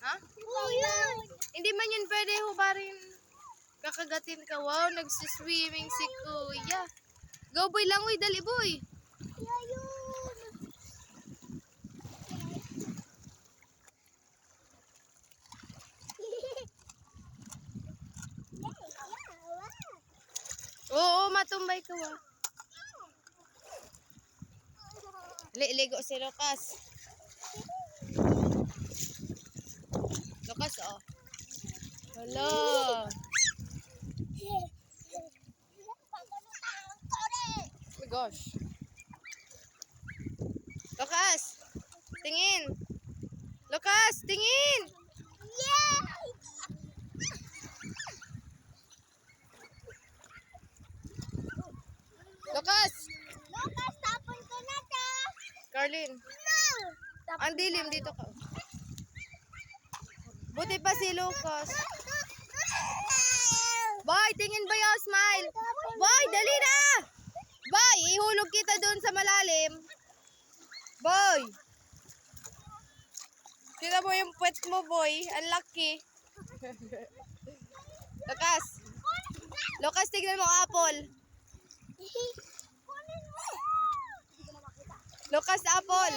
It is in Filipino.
Ha? Hindi man yun pwede hubarin. Kakagatin ka. Wow, nagsiswimming si kuya. Go boy lang, uy. Dali boy. Oo, matumbay ka wa. Ligo si Lucas. Lucas, oh. Hala. Oh my gosh. Lucas, tingin. Lucas, tingin. Lucas. Tapon ko na to. Carlin. Ang dilim dito ka. Buti pa si Lucas. Boy, tingin ba yung smile? Boy, dali na! Boy, ihulog kita doon sa malalim. Boy! Kita mo yung puwet mo, boy. Ang laki. Lucas. Lucas, tignan mo apple. Lucas, apple.